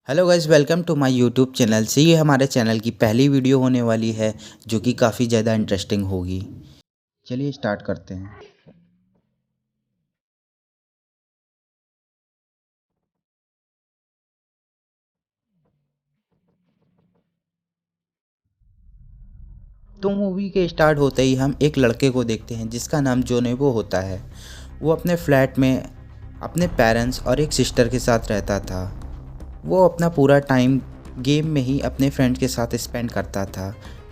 Hello guys, welcome to my YouTube channel से। ये हमारे चैनल की पहली वीडियो होने वाली है जो कि काफ़ी ज़्यादा इंटरेस्टिंग होगी। चलिए स्टार्ट करते हैं। तो मूवी के स्टार्ट होते ही हम एक लड़के को देखते हैं जिसका नाम जोनेवो होता है। वो अपने फ्लैट में अपने पेरेंट्स और एक सिस्टर के साथ रहता था। वो अपना पूरा टाइम गेम में ही अपने फ्रेंड्स के साथ स्पेंड करता था।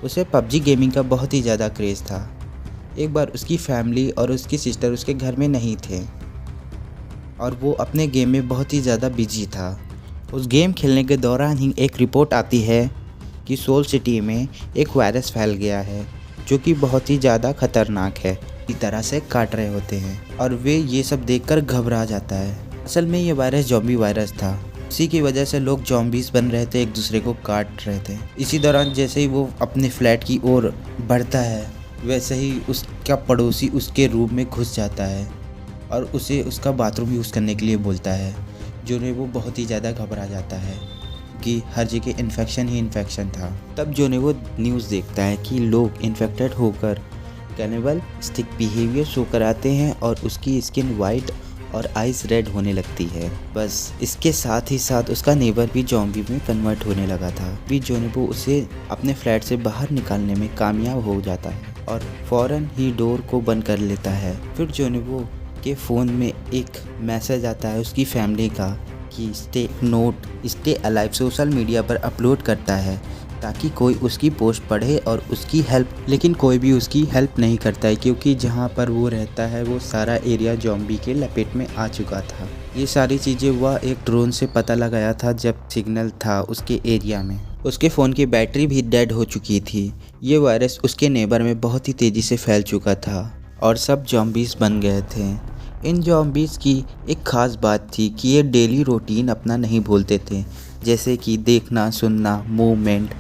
उसे पबजी गेमिंग का बहुत ही ज़्यादा क्रेज़ था। एक बार उसकी फैमिली और उसकी सिस्टर उसके घर में नहीं थे और वो अपने गेम में बहुत ही ज़्यादा बिजी था। उस गेम खेलने के दौरान ही एक रिपोर्ट आती है कि सोल सिटी में एक वायरस फैल गया है जो कि बहुत ही ज़्यादा ख़तरनाक है, इसी तरह से काट रहे होते हैं और वे ये सब देखकर घबरा जाता है। असल में ये वायरस ज़ॉम्बी वायरस था। इसी की वजह से लोग ज़ॉम्बीज़ बन रहे थे, एक दूसरे को काट रहे थे। इसी दौरान जैसे ही वो अपने फ्लैट की ओर बढ़ता है वैसे ही उसका पड़ोसी उसके रूम में घुस जाता है और उसे उसका बाथरूम यूज़ करने के लिए बोलता है। जोनेवो बहुत ही ज़्यादा घबरा जाता है कि हर जगह इन्फेक्शन ही इन्फेक्शन था। तब जोनेवो न्यूज़ देखता है कि लोग इन्फेक्टेड होकर कैनिबलिस्टिक बिहेवियर शो कराते हैं और उसकी स्किन वाइट और आइज़ रेड होने लगती है। बस इसके साथ ही साथ उसका नेबर भी ज़ॉम्बी में कन्वर्ट होने लगा था। भी जोनेवो उसे अपने फ्लैट से बाहर निकालने में कामयाब हो जाता है और फ़ौरन ही डोर को बंद कर लेता है। फिर जोनेवो के फ़ोन में एक मैसेज आता है उसकी फैमिली का कि स्टे अलाइव सोशल मीडिया पर अपलोड करता है ताकि कोई उसकी पोस्ट पढ़े और उसकी हेल्प, लेकिन कोई भी उसकी हेल्प नहीं करता है क्योंकि जहाँ पर वो रहता है वो सारा एरिया ज़ॉम्बी के लपेट में आ चुका था। ये सारी चीज़ें वह एक ड्रोन से पता लगाया था जब सिग्नल था उसके एरिया में। उसके फ़ोन की बैटरी भी डेड हो चुकी थी। ये वायरस उसके नेबर में बहुत ही तेज़ी से फैल चुका था और सब ज़ॉम्बीज़ बन गए थे। इन ज़ॉम्बीज़ की एक ख़ास बात थी कि ये डेली रूटीन अपना नहीं भूलते थे, जैसे कि देखना, सुनना, मूवमेंट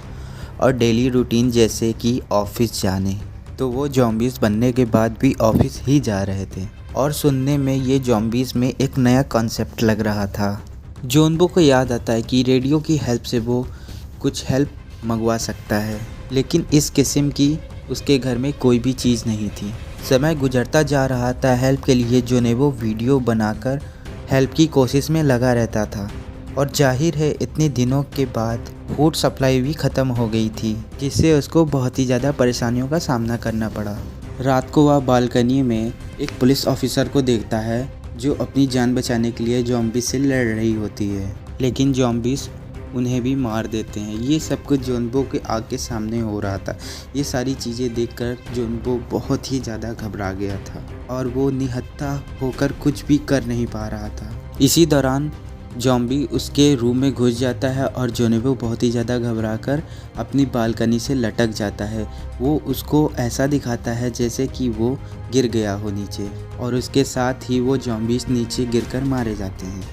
और डेली रूटीन जैसे कि ऑफिस जाने। तो वो ज़ॉम्बीज़ बनने के बाद भी ऑफिस ही जा रहे थे और सुनने में ये ज़ॉम्बीज़ में एक नया कॉन्सेप्ट लग रहा था। जोनेवो को याद आता है कि रेडियो की हेल्प से वो कुछ हेल्प मंगवा सकता है, लेकिन इस किस्म की उसके घर में कोई भी चीज़ नहीं थी। समय गुजरता जा रहा था। हेल्प के लिए जोनेवो वीडियो बनाकर हेल्प की कोशिश में लगा रहता था और जाहिर है इतने दिनों के बाद फूड सप्लाई भी ख़त्म हो गई थी, जिससे उसको बहुत ही ज़्यादा परेशानियों का सामना करना पड़ा। रात को वह बालकनी में एक पुलिस ऑफिसर को देखता है जो अपनी जान बचाने के लिए ज़ॉम्बी से लड़ रही होती है, लेकिन ज़ॉम्बीज़ उन्हें भी मार देते हैं। ये सब कुछ जोनेवो के आँख के सामने हो रहा था। ये सारी चीज़ें देखकर जोनेवो बहुत ही ज़्यादा घबरा गया था और वो निहत्था होकर कुछ भी कर नहीं पा रहा था। इसी दौरान ज़ॉम्बी उसके रूम में घुस जाता है और जोनेवो बहुत ही ज़्यादा घबराकर अपनी बालकनी से लटक जाता है। वो उसको ऐसा दिखाता है जैसे कि वो गिर गया हो नीचे और उसके साथ ही वो ज़ॉम्बीज़ नीचे गिरकर मारे जाते हैं,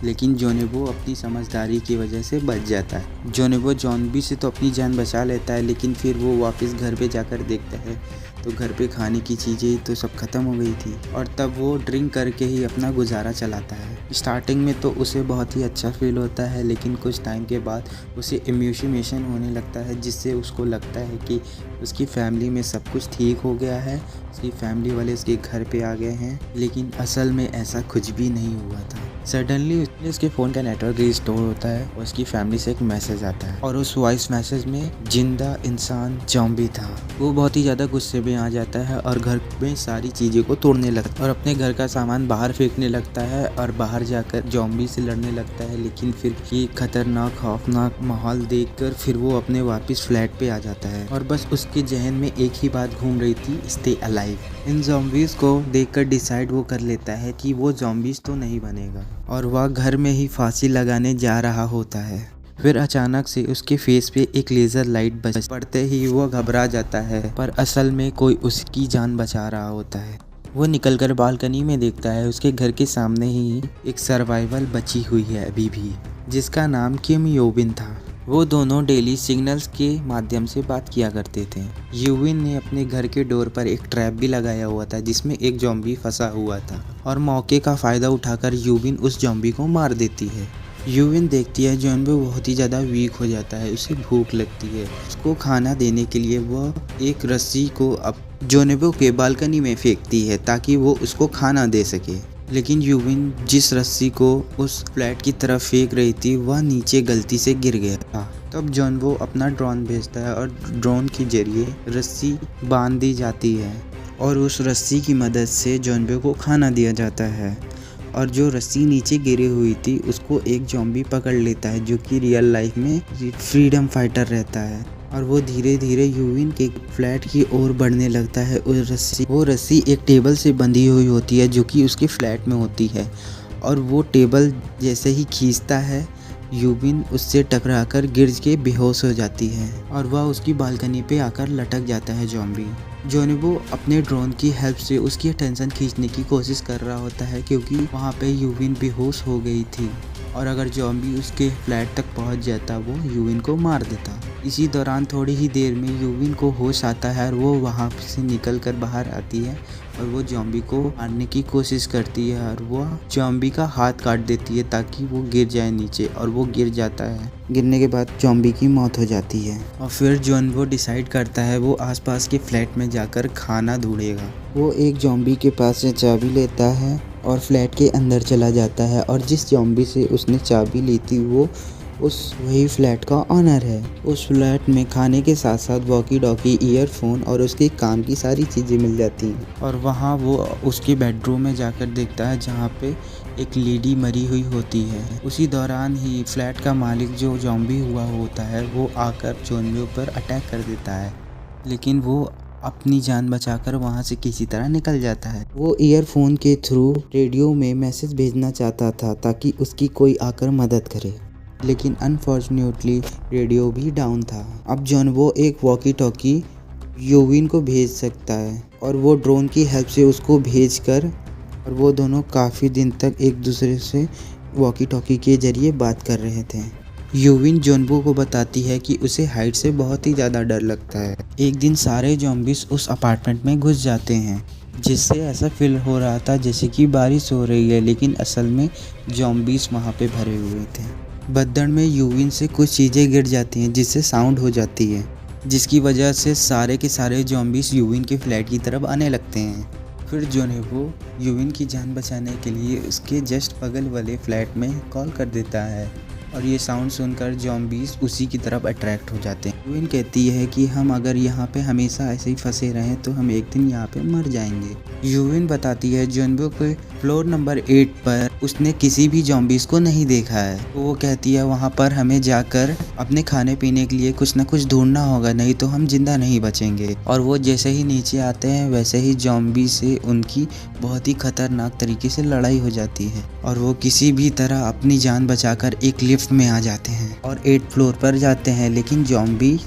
लेकिन जोनेवो अपनी समझदारी की वजह से बच जाता है। जोनेवो ज़ॉम्बी से तो अपनी जान बचा लेता है, लेकिन फिर वो वापस घर पे जाकर देखता है तो घर पे खाने की चीज़ें तो सब ख़त्म हो गई थी और तब वो ड्रिंक करके ही अपना गुजारा चलाता है। स्टार्टिंग में तो उसे बहुत ही अच्छा फील होता है, लेकिन कुछ टाइम के बाद उसे इमोशन होने लगता है, जिससे उसको लगता है कि उसकी फैमिली में सब कुछ ठीक हो गया है, उसकी फैमिली वाले उसके घर पे आ गए हैं, लेकिन असल में ऐसा कुछ भी नहीं हुआ था। सडनली उसके फ़ोन का नेटवर्क रिस्टोर होता है और उसकी फैमिली से एक मैसेज आता है और उस वॉइस मैसेज में जिंदा इंसान ज़ॉम्बी था। वो बहुत ही ज़्यादा गुस्से में आ जाता है और घर में सारी चीज़ों को तोड़ने लगता है और अपने घर का सामान बाहर फेंकने लगता है और बाहर जाकर ज़ॉम्बी से लड़ने लगता है। लेकिन फिर ये खतरनाक खौफनाक माहौल देखकर फिर वो अपने वापस फ्लैट पे आ जाता है और बस उसके जहन में एक ही बात घूम रही थी, स्टे अलाइव। इन ज़ॉम्बीज़ को देखकर डिसाइड वो कर लेता है कि वो ज़ॉम्बीज़ तो नहीं बनेगा और वह घर में ही फांसी लगाने जा रहा होता है। फिर अचानक से उसके फेस पे एक लेज़र लाइट बज पड़ते ही वो घबरा जाता है, पर असल में कोई उसकी जान बचा रहा होता है। वो निकलकर बालकनी में देखता है उसके घर के सामने ही एक सर्वाइवल बची हुई है अभी भी, जिसका नाम किम योबिन था। वो दोनों डेली सिग्नल्स के माध्यम से बात किया करते थे। यूविन ने अपने घर के डोर पर एक ट्रैप भी लगाया हुआ था जिसमें एक ज़ॉम्बी फंसा हुआ था और मौके का फ़ायदा उठाकर यूविन उस ज़ॉम्बी को मार देती है। यूविन देखती है जोनबो बहुत ही ज़्यादा वीक हो जाता है, उसे भूख लगती है। उसको खाना देने के लिए वह एक रस्सी को अब जोनबो के बालकनी में फेंकती है ताकि वो उसको खाना दे सके। लेकिन यूविन जिस रस्सी को उस फ्लैट की तरफ फेंक रही थी वह नीचे गलती से गिर गया था। तब जोनबो अपना ड्रोन भेजता है और ड्रोन के जरिए रस्सी बांध दी जाती है और उस रस्सी की मदद से जोनबो को खाना दिया जाता है। और जो रस्सी नीचे गिरी हुई थी उसको एक ज़ॉम्बी पकड़ लेता है जो कि रियल लाइफ में फ्रीडम फाइटर रहता है और वो धीरे धीरे यूविन के फ्लैट की ओर बढ़ने लगता है। वो रस्सी एक टेबल से बंधी हुई होती है जो कि उसके फ्लैट में होती है और वो टेबल जैसे ही खींचता है यूविन उससे टकराकर गिर के बेहोश हो जाती है और वह उसकी बालकनी पे आकर लटक जाता है ज़ॉम्बी। जोनबो अपने ड्रोन की हेल्प से उसकी अटेंशन खींचने की कोशिश कर रहा होता है क्योंकि वहाँ पे यूविन बेहोश हो गई थी और अगर ज़ॉम्बी उसके फ्लैट तक पहुँच जाता वो यूविन को मार देता। इसी दौरान थोड़ी ही देर में यूविन को होश आता है और वो वहाँ से निकल कर बाहर आती है और वो ज़ॉम्बी को मारने की कोशिश करती है और वो ज़ॉम्बी का हाथ काट देती है ताकि वो गिर जाए नीचे और वो गिर जाता है। गिरने के बाद ज़ॉम्बी की मौत हो जाती है और फिर जोनबो डिसाइड करता है वो आसपास के फ्लैट में जाकर खाना ढूंढेगा। वो एक ज़ॉम्बी के पास से चाबी लेता है और फ्लैट के अंदर चला जाता है और जिस ज़ॉम्बी से उसने चाबी ली थी वो वही फ्लैट का ऑनर है। उस फ्लैट में खाने के साथ साथ वॉकी टॉकी, ईयरफोन और उसके काम की सारी चीज़ें मिल जाती हैं और वहाँ वो उसके बेडरूम में जाकर देखता है जहाँ पे एक लेडी मरी हुई होती है। उसी दौरान ही फ्लैट का मालिक जो ज़ॉम्बी हुआ होता है वो आकर जोनबो पर अटैक कर देता है, लेकिन वो अपनी जान बचाकर वहाँ से किसी तरह निकल जाता है। वो ईयरफोन के थ्रू रेडियो में मैसेज भेजना चाहता था ताकि उसकी कोई आकर मदद करे, लेकिन अनफॉर्चुनेटली रेडियो भी डाउन था। अब जोनबो एक वॉकी टॉकी यूविन को भेज सकता है और वो ड्रोन की हेल्प से उसको भेजकर और वो दोनों काफ़ी दिन तक एक दूसरे से वॉकी टॉकी के जरिए बात कर रहे थे। यूविन जोनबो को बताती है कि उसे हाइट से बहुत ही ज़्यादा डर लगता है। एक दिन सारे ज़ॉम्बीज़ उस अपार्टमेंट में घुस जाते हैं जिससे ऐसा फील हो रहा था जैसे कि बारिश हो रही है, लेकिन असल में ज़ॉम्बीज़ वहाँ पे भरे हुए थे। भद्दड़ में यूविन से कुछ चीज़ें गिर जाती हैं जिससे साउंड हो जाती है, जिसकी वजह से सारे के सारे ज़ॉम्बीज़ यूविन के फ्लैट की तरफ आने लगते हैं। फिर जोनबो यूविन की जान बचाने के लिए उसके जस्ट बगल वाले फ्लैट में कॉल कर देता है और ये साउंड सुनकर ज़ॉम्बीज़ उसी की तरफ अट्रैक्ट हो जाते हैं। यूविन कहती है कि हम अगर यहाँ पे हमेशा ऐसे ही फंसे रहें तो हम एक दिन यहाँ पे मर जाएंगे। यूविन बताती है जोनबो के फ्लोर नंबर 8 पर उसने किसी भी ज़ॉम्बीज़ को नहीं देखा है। तो वो कहती है वहाँ पर हमें जाकर अपने खाने पीने के लिए कुछ ना कुछ ढूंढना होगा, नहीं तो हम जिंदा नहीं बचेंगे। और वो जैसे ही नीचे आते हैं वैसे ही ज़ॉम्बी से उनकी बहुत ही खतरनाक तरीके से लड़ाई हो जाती है और वो किसी भी तरह अपनी जान बचाकर एक लिफ्ट में आ जाते हैं और 8 फ्लोर पर जाते हैं, लेकिन ज़ॉम्बी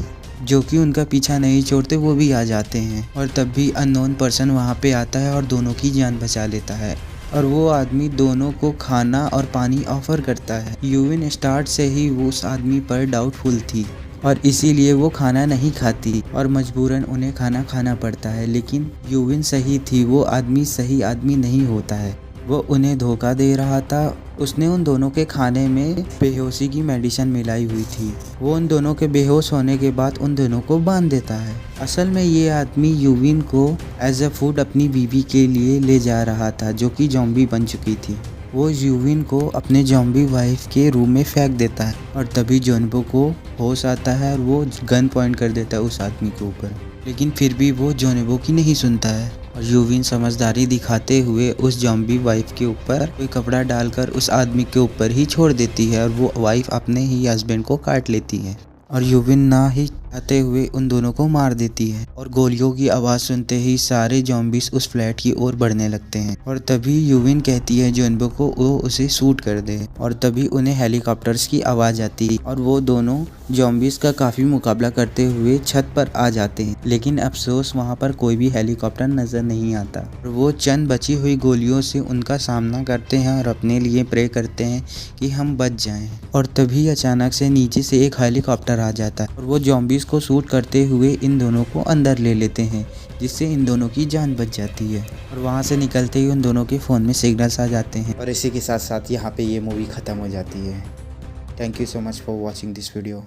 जो कि उनका पीछा नहीं छोड़ते वो भी आ जाते हैं और तब भी अननोन पर्सन वहाँ पे आता है और दोनों की जान बचा लेता है और वो आदमी दोनों को खाना और पानी ऑफर करता है। यूविन स्टार्ट से ही वो उस आदमी पर डाउटफुल थी और इसीलिए वो खाना नहीं खाती और मजबूरन उन्हें खाना खाना पड़ता है, लेकिन यूविन सही थी, वो आदमी सही आदमी नहीं होता है, वो उन्हें धोखा दे रहा था। उसने उन दोनों के खाने में बेहोशी की मेडिसिन मिलाई हुई थी। वो उन दोनों के बेहोश होने के बाद उन दोनों को बांध देता है। असल में ये आदमी यूविन को एज अ फूड अपनी बीवी के लिए ले जा रहा था जो कि ज़ॉम्बी बन चुकी थी। वो यूविन को अपने ज़ॉम्बी वाइफ के रूम में फेंक देता है और तभी जोनबो को होश आता है और वो गन पॉइंट कर देता है उस आदमी के ऊपर, लेकिन फिर भी वो जोनबो की नहीं सुनता है और यूविन समझदारी दिखाते हुए उस ज़ॉम्बी वाइफ के ऊपर कोई कपड़ा डालकर उस आदमी के ऊपर ही छोड़ देती है और वो वाइफ अपने ही हस्बैंड को काट लेती है और यूविन ना ही चाहते हुए उन दोनों को मार देती है और गोलियों की आवाज़ सुनते ही सारे ज़ॉम्बीज़ उस फ्लैट की ओर बढ़ने लगते हैं और तभी यूविन कहती है जोनबो को वो उसे शूट कर दे और तभी उन्हें हेलीकॉप्टर्स की आवाज़ आती है और वो दोनों ज़ॉम्बीज़ का काफ़ी मुकाबला करते हुए छत पर आ जाते हैं, लेकिन अफसोस वहाँ पर कोई भी हेलीकॉप्टर नज़र नहीं आता और वो चंद बची हुई गोलियों से उनका सामना करते हैं और अपने लिए प्रे करते हैं कि हम बच जाएं। और तभी अचानक से नीचे से एक हेलीकॉप्टर आ जाता है और वो ज़ॉम्बीज़ को शूट करते हुए इन दोनों को अंदर ले लेते हैं, जिससे इन दोनों की जान बच जाती है और वहाँ से निकलते ही उन दोनों के फ़ोन में सिग्नल्स आ जाते हैं और इसी के साथ साथ यहाँ पे ये मूवी ख़त्म हो जाती है। Thank you so much for watching this video.